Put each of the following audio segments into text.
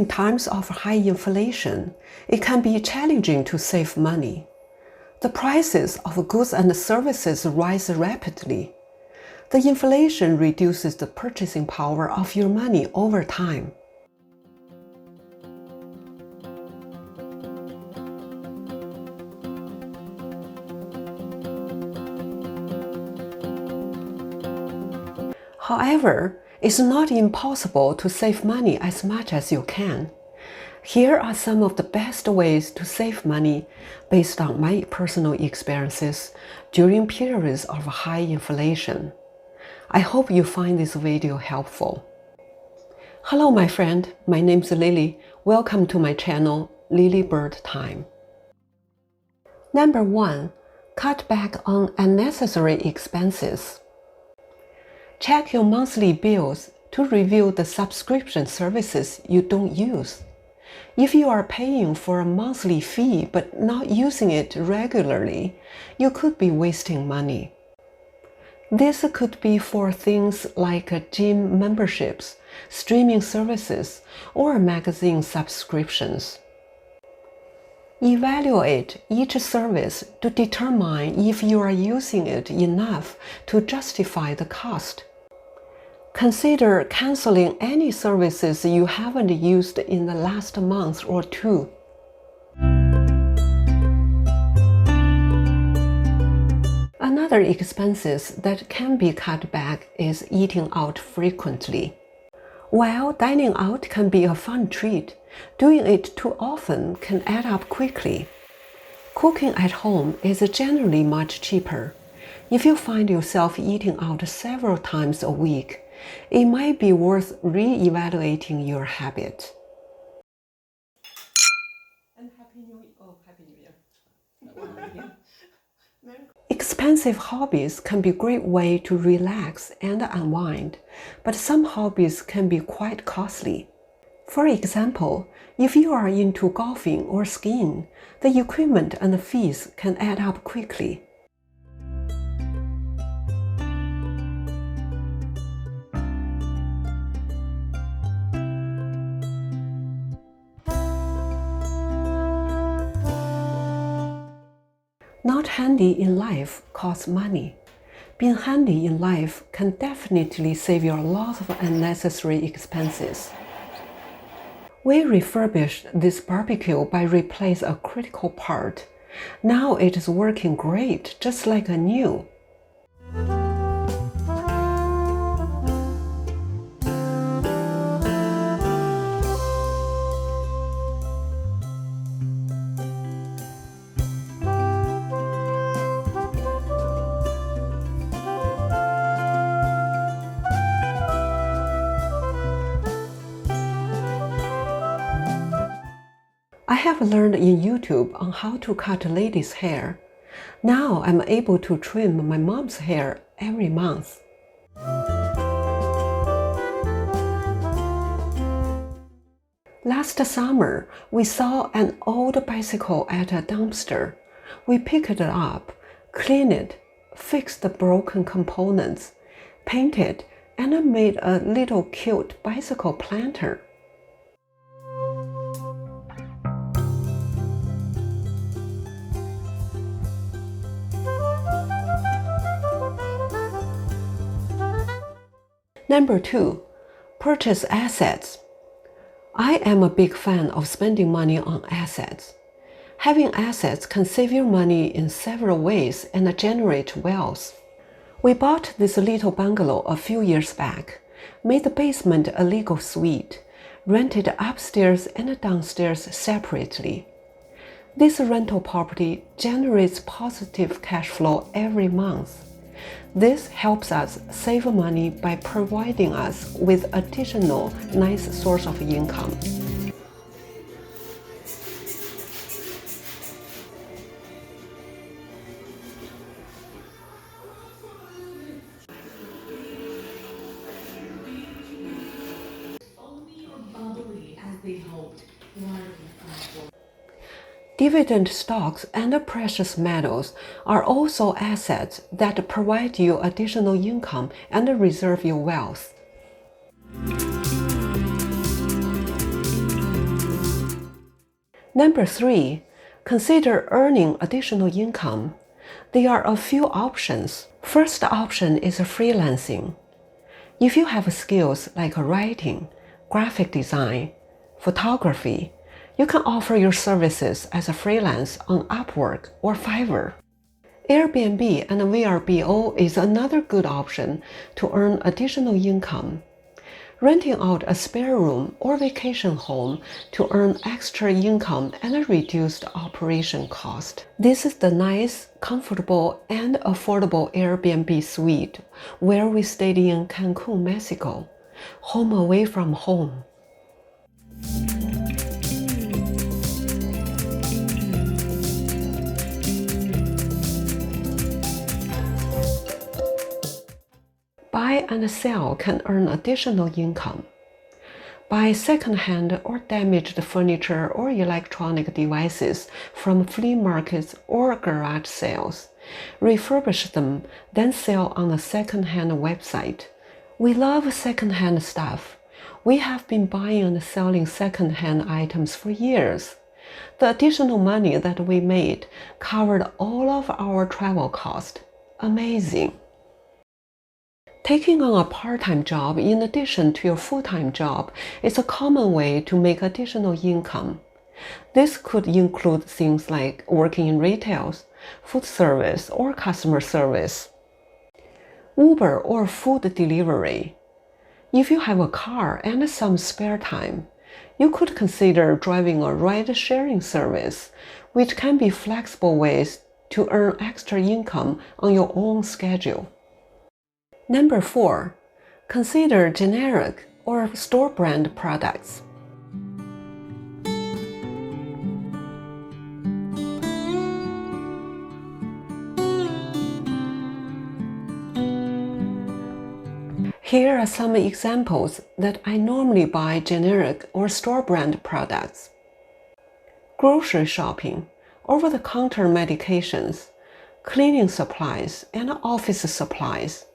During times of high inflation, it can be challenging to save money. The prices of goods and services rise rapidly. The inflation reduces the purchasing power of your money over time. However, it's not impossible to save money as much as you can. Here are some of the best ways to save money based on my personal experiences during periods of high inflation. I hope you find this video helpful. Hello my friend, my name's Lily. Welcome to my channel, Lily Bird Time. Number 1. Cut back on unnecessary expenses. Check your monthly bills to review the subscription services you don't use. If you are paying for a monthly fee but not using it regularly, you could be wasting money. This could be for things like gym memberships, streaming services, or magazine subscriptions. Evaluate each service to determine if you are using it enough to justify the cost. Consider canceling any services you haven't used in the last month or two. Another expenses that can be cut back is eating out frequently. While dining out can be a fun treat, doing it too often can add up quickly. Cooking at home is generally much cheaper. If you find yourself eating out several times a week, it might be worth re-evaluating your habit. And Happy New Year. Expensive hobbies can be a great way to relax and unwind, but some hobbies can be quite costly. For example, if you are into golfing or skiing, the equipment and the fees can add up quickly. Not handy in life costs money. Being handy in life can definitely save you a lot of unnecessary expenses. We refurbished this barbecue by replacing a critical part. Now it is working great, just like new. I have learned in YouTube on how to cut ladies' hair. Now I'm able to trim my mom's hair every month. Last summer, we saw an old bicycle at a dumpster. We picked it up, cleaned it, fixed the broken components, painted, and made a little cute bicycle planter. Number 2. Purchase assets. I am a big fan of spending money on assets. Having assets can save your money in several ways and generate wealth. We bought this little bungalow a few years back, made the basement a legal suite, rented upstairs and downstairs separately. This rental property generates positive cash flow every month. This helps us save money by providing us with additional nice source of income. Dividend stocks and precious metals are also assets that provide you additional income and reserve your wealth. Number 3, consider earning additional income. There are a few options. First option is freelancing. If you have skills like writing, graphic design, photography, you can offer your services as a freelance on Upwork or Fiverr. Airbnb and VRBO is another good option to earn additional income. Renting out a spare room or vacation home to earn extra income and a reduced operation cost. This is the nice, comfortable, and affordable Airbnb suite where we stayed in Cancun, Mexico, home away from home. Buy and sell can earn additional income. Buy second-hand or damaged furniture or electronic devices from flea markets or garage sales. Refurbish them, then sell on a second-hand website. We love second-hand stuff. We have been buying and selling second-hand items for years. The additional money that we made covered all of our travel costs. Amazing. Taking on a part-time job in addition to your full-time job is a common way to make additional income. This could include things like working in retail, food service, or customer service, Uber or food delivery. If you have a car and some spare time, you could consider driving a ride-sharing service, which can be flexible ways to earn extra income on your own schedule. Number 4, consider generic or store brand products. Here are some examples that I normally buy generic or store brand products. Grocery shopping, over-the-counter medications, cleaning supplies, and office supplies.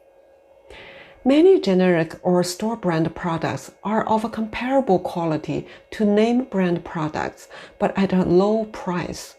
Many generic or store brand products are of a comparable quality to name brand products, but at a low price.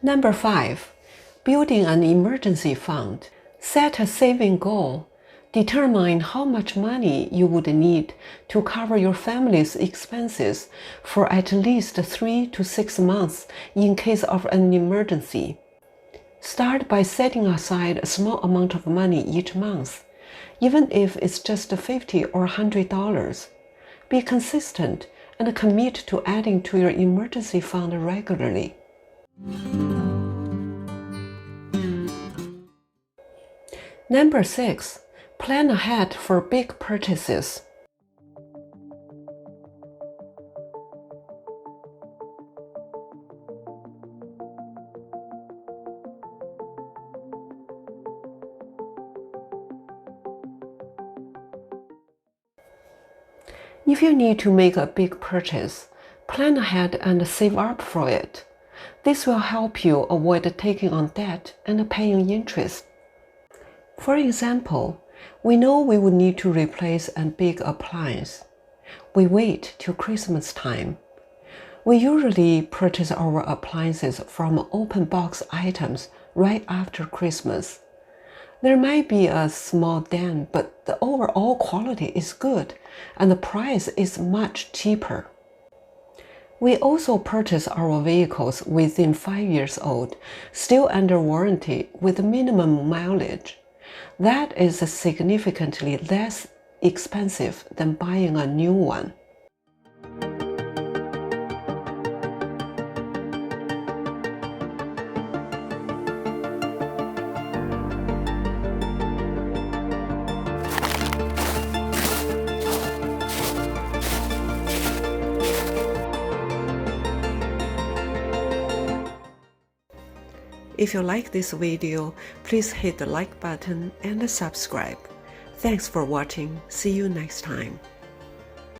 Number 5, building an emergency fund. Set a saving goal. Determine how much money you would need to cover your family's expenses for at least 3 to 6 months in case of an emergency. Start by setting aside a small amount of money each month, even if it's just $50 or $100. Be consistent and commit to adding to your emergency fund regularly. Number 6, plan ahead for big purchases. If you need to make a big purchase, plan ahead and save up for it. This will help you avoid taking on debt and paying interest. For example, we know we will need to replace a big appliance. We wait till Christmas time. We usually purchase our appliances from open box items right after Christmas. There might be a small dent, but the overall quality is good and the price is much cheaper. We also purchase our vehicles within 5 years old, still under warranty with minimum mileage. That is significantly less expensive than buying a new one. If you like this video, please hit the like button and subscribe. Thanks for watching. See you next time.